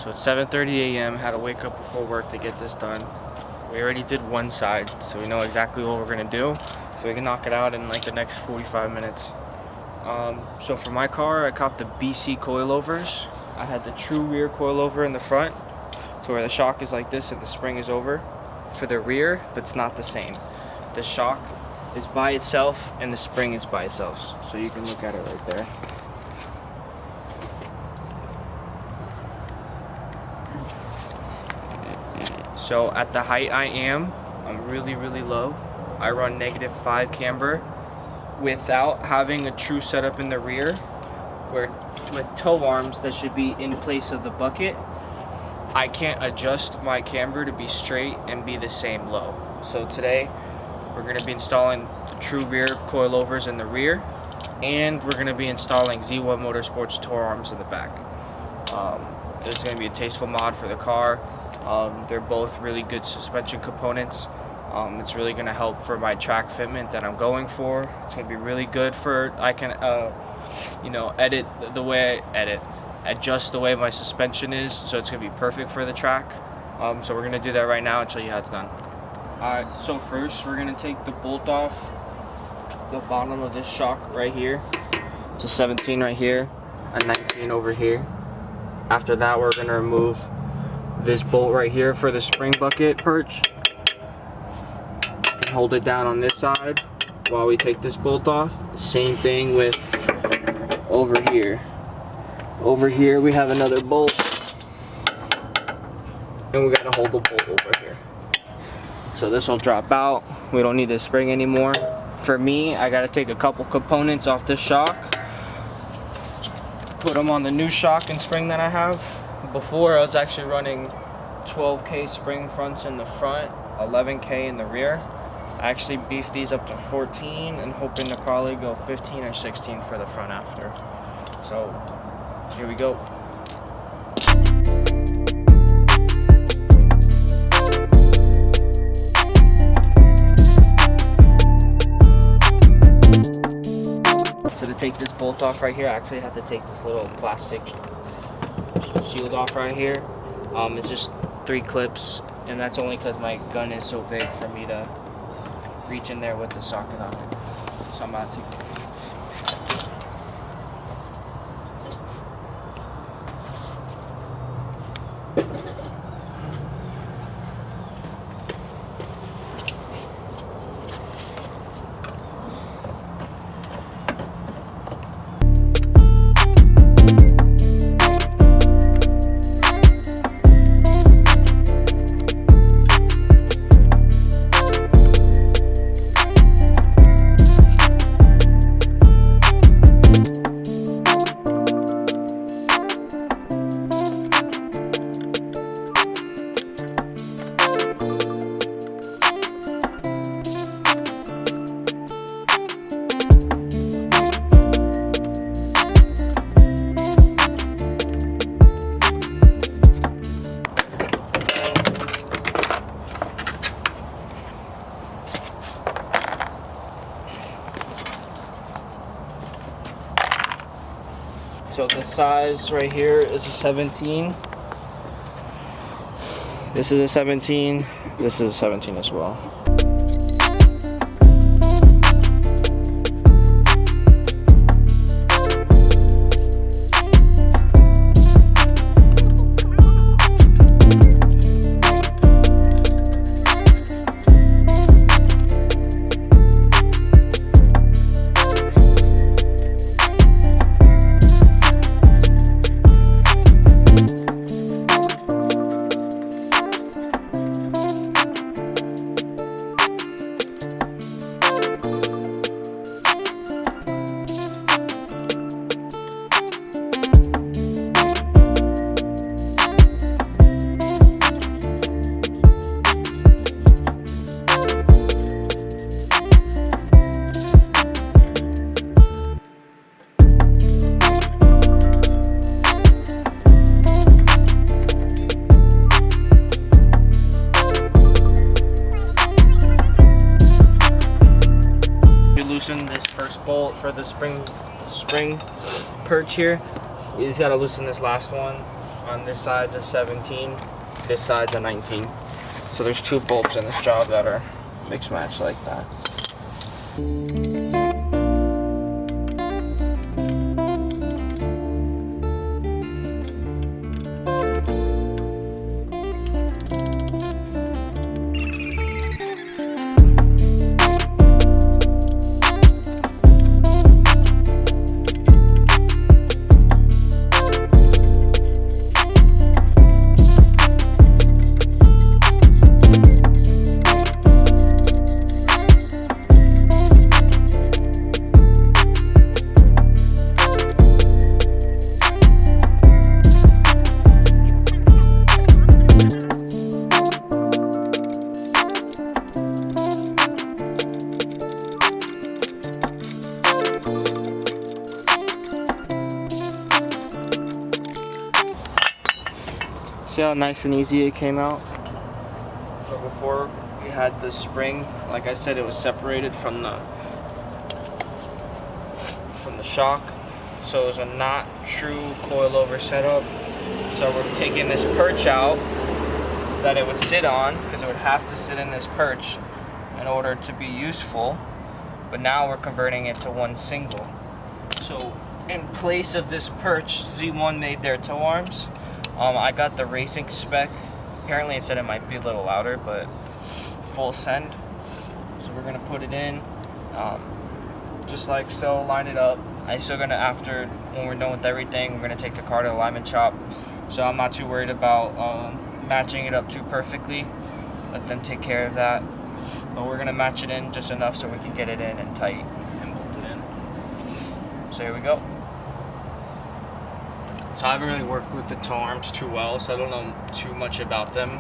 So it's 7:30 a.m. Had to wake up before work to get this done. We already did one side, so we know exactly what we're gonna do, so we can knock it out in like the next 45 minutes. So for my car, I copped the BC Coilovers. I had the true rear coilover in the front, so where the shock is like this and the spring is over. For the rear, that's not the same. The shock is by itself and the spring is by itself. So you can look at it right there. So at the height I am, I'm really low. I run -5 camber without having a true setup in the rear, where with toe arms that should be in place of the bucket, I can't adjust my camber to be straight and be the same low. So today we're going to be installing the true rear coilovers in the rear, and we're going to be installing Z1 Motorsports toe arms in the back. There's going to be a tasteful mod for the car. They're both really good suspension components. It's really going to help for my track fitment that I'm going for. It's going to be really good for, I can edit the way I adjust the way my suspension is, so it's going to be perfect for the track. So we're going to do that right now and show you how it's done. Alright, so first we're going to take the bolt off the bottom of this shock right here. It's a 17 right here, a 19 over here. After that, we're going to remove this bolt right here for the spring bucket perch and hold it down on this side while we take this bolt off. Same thing with over here. Over here we have another bolt, and we gotta hold the bolt over here. So this will drop out. We don't need this spring anymore. For me, I gotta take a couple components off this shock, put them on the new shock and spring that I have. Before, I was actually running 12K spring fronts in the front, 11K in the rear. I actually beefed these up to 14 and hoping to probably go 15 or 16 for the front after. So here we go. So to take this bolt off right here, I actually have to take this little plastic shield off right here. It's just 3 clips, and that's only because my gun is so big for me to reach in there with the socket on it. So I'm about to take it. So the size right here is a 17. This is a 17. This is a 17 as well. Loosen this first bolt for the spring perch here. You just gotta loosen this last one. On this side's a 17, this side's a 19. So there's 2 bolts in this job that are mixed match like that. See how nice and easy it came out? So before we had the spring, like I said, it was separated from the shock. So it was a not true coilover setup. So we're taking this perch out that it would sit on, because it would have to sit in this perch in order to be useful. But now we're converting it to one single. So in place of this perch, Z1 made their toe arms. I got the racing spec. Apparently it said it might be a little louder, but full send. So we're gonna put it in, just like so, line it up. I'm still gonna, after, when we're done with everything, we're gonna take the car to the alignment shop. So I'm not too worried about matching it up too perfectly. Let them take care of that. But we're gonna match it in just enough so we can get it in and tight and bolt it in. So here we go. So I haven't really worked with the toe arms too well, so I don't know too much about them,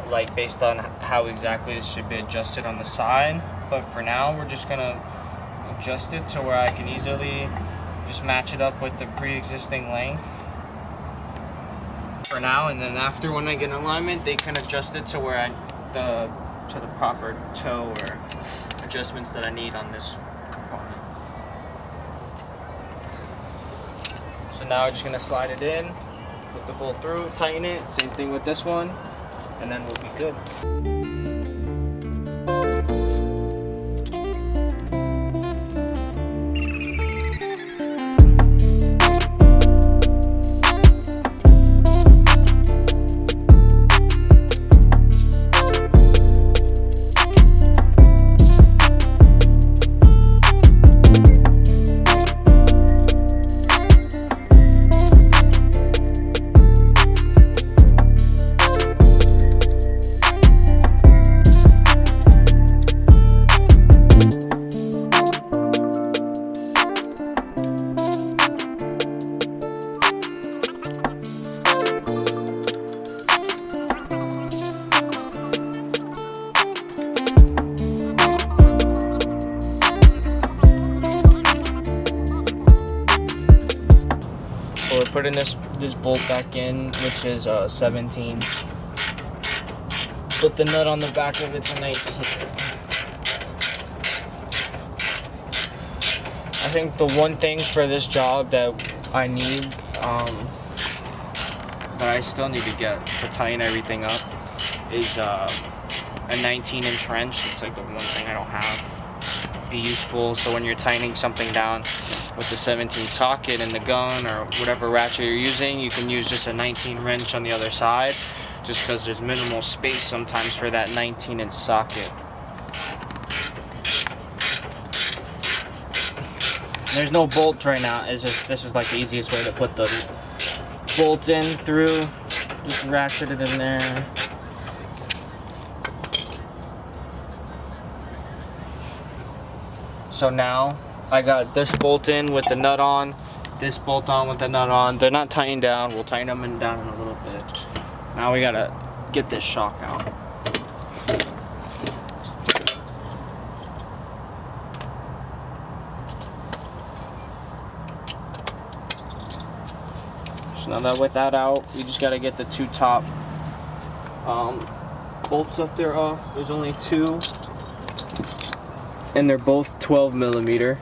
like based on how exactly this should be adjusted on the side. But for now, we're just gonna adjust it to where I can easily just match it up with the pre-existing length for now, and then after, when I get in alignment, they can adjust it to where to the proper toe or adjustments that I need on this component. So now I'm just gonna slide it in, put the bolt through, tighten it, same thing with this one, and then we'll be good. So we're putting this bolt back in, which is 17. Put the nut on the back of it's a 19. I think the one thing for this job that I need, that I still need to get to tighten everything up, is a 19-inch wrench. It's like the one thing I don't have. Be useful, so when you're tightening something down with the 17 socket and the gun or whatever ratchet you're using, you can use just a 19 wrench on the other side, just because there's minimal space sometimes for that 19-inch socket. There's no bolt right now. It's just, this is like the easiest way to put the bolt in through. Just ratchet it in there. So now I got this bolt in with the nut on, this bolt on with the nut on. They're not tightened down. We'll tighten them down in a little bit. Now we gotta get this shock out. So now that with that out, we just gotta get the 2 top bolts up there off. There's only 2. And they're both 12 millimeter.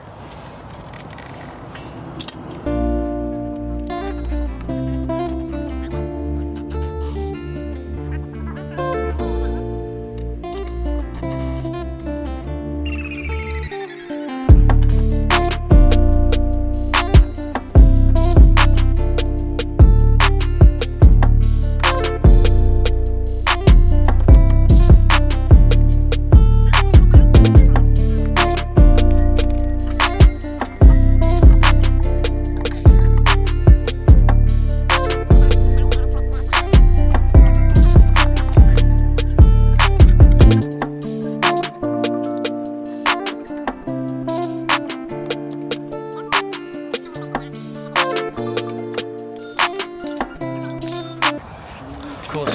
Cool.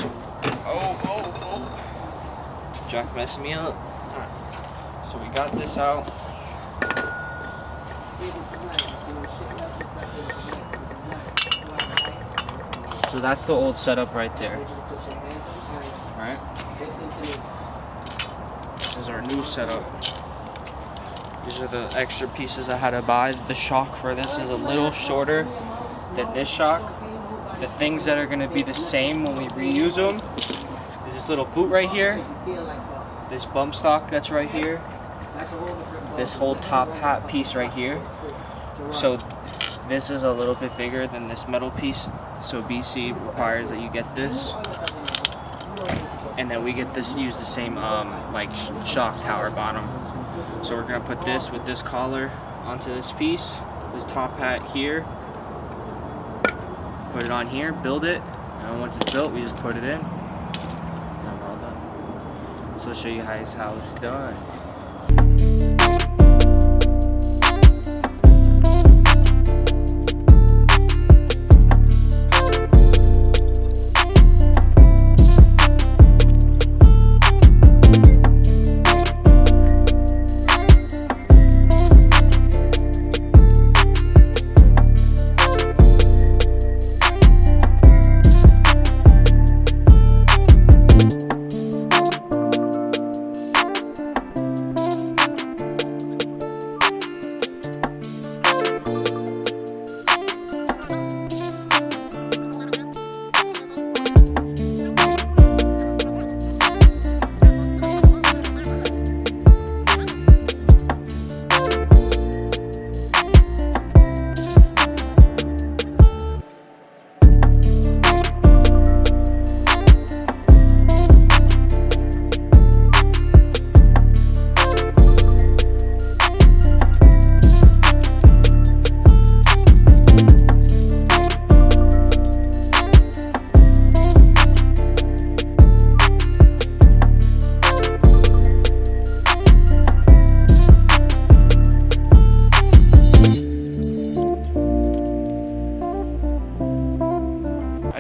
Jack messed me up. Alright. So we got this out. So that's the old setup right there. Alright. This is our new setup. These are the extra pieces I had to buy. The shock for this is a little shorter than this shock. The things that are going to be the same when we reuse them is this little boot right here, this bump stock that's right here, this whole top hat piece right here. So this is a little bit bigger than this metal piece, so BC requires that you get this, and then we get this, use the same like shock tower bottom. So we're gonna put this with this collar onto this piece, this top hat here, put it on here, build it, and once it's built we just put it in, and we're all done. So I'll show you guys how it's done.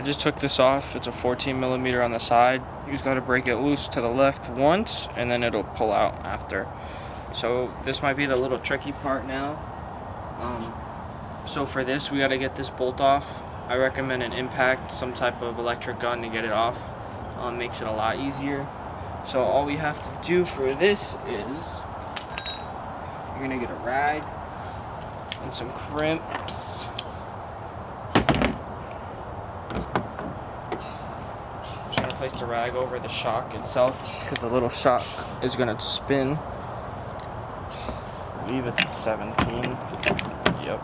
Just took this off. It's a 14mm on the side. You just got to break it loose to the left once and then it'll pull out after. So this might be the little tricky part now. So for this we got to get this bolt off. I recommend an impact, some type of electric gun to get it off. Makes it a lot easier. So all we have to do for this is you're gonna get a rag and some crimps. Place the rag over the shock itself because the little shock is going to spin. Leave it to 17. Yep.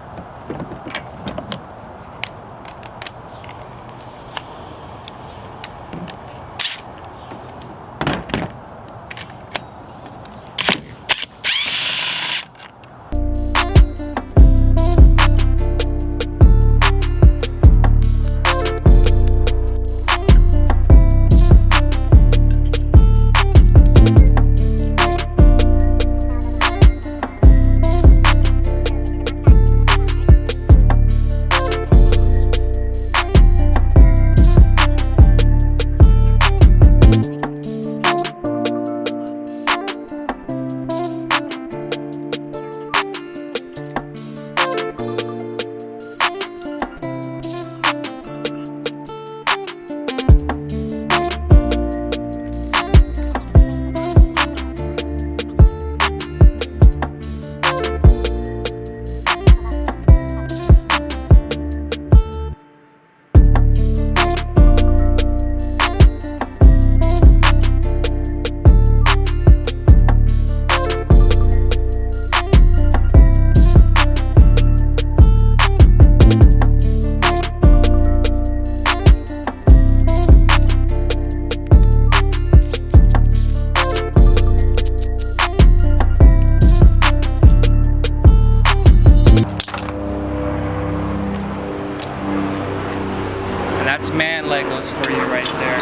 That's man Legos for you right there.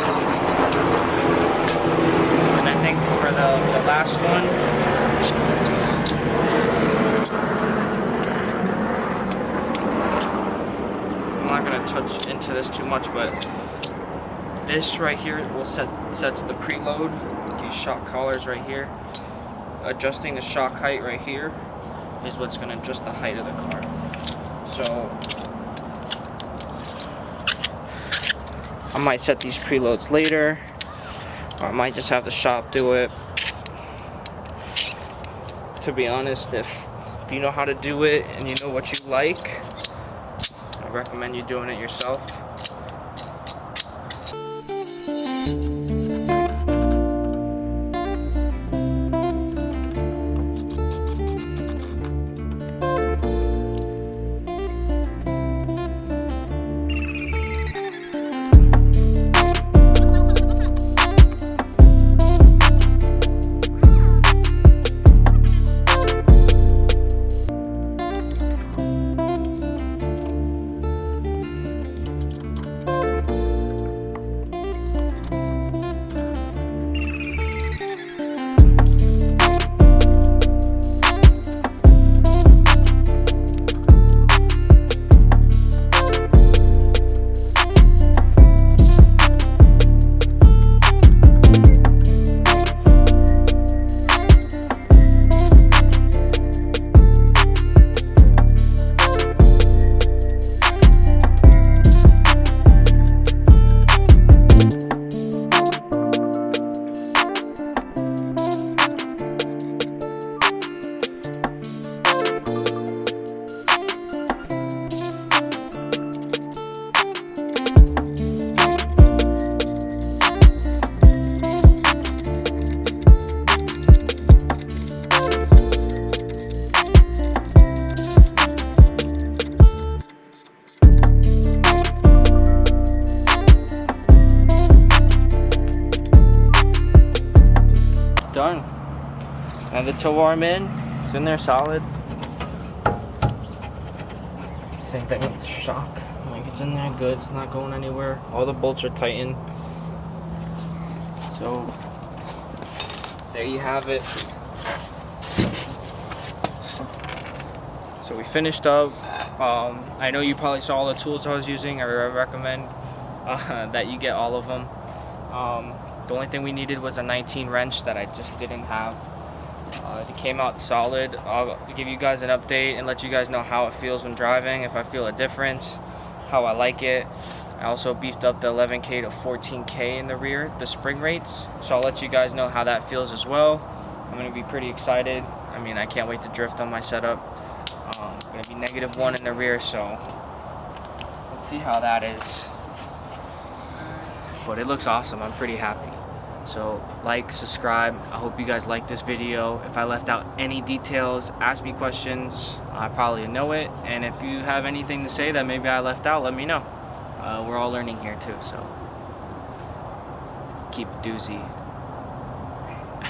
And I think for the last one, I'm not going to touch into this too much, but This right here will sets the preload. These shock collars right here. Adjusting the shock height right here is what's going to adjust the height of the car. So I might set these preloads later, or I might just have the shop do it. To be honest, if you know how to do it and you know what you like, I recommend you doing it yourself. Done. And the tow arm it's in there solid. Same thing with the shock. Like, it's in there good, it's not going anywhere. All the bolts are tightened. So there you have it. So we finished up. I know you probably saw all the tools I was using. I recommend that you get all of them. The only thing we needed was a 19 wrench that I just didn't have. It came out solid. I'll give you guys an update and let you guys know how it feels when driving, if I feel a difference, how I like it. I also beefed up the 11K to 14K in the rear, the spring rates. So I'll let you guys know how that feels as well. I'm going to be pretty excited. I mean, I can't wait to drift on my setup. Going to be -1 in the rear, so let's see how that is. But it looks awesome. I'm pretty happy. So like, subscribe. I hope you guys like this video. If I left out any details, ask me questions. I probably know it. And if you have anything to say that maybe I left out, let me know. We're all learning here too, so keep it doozy.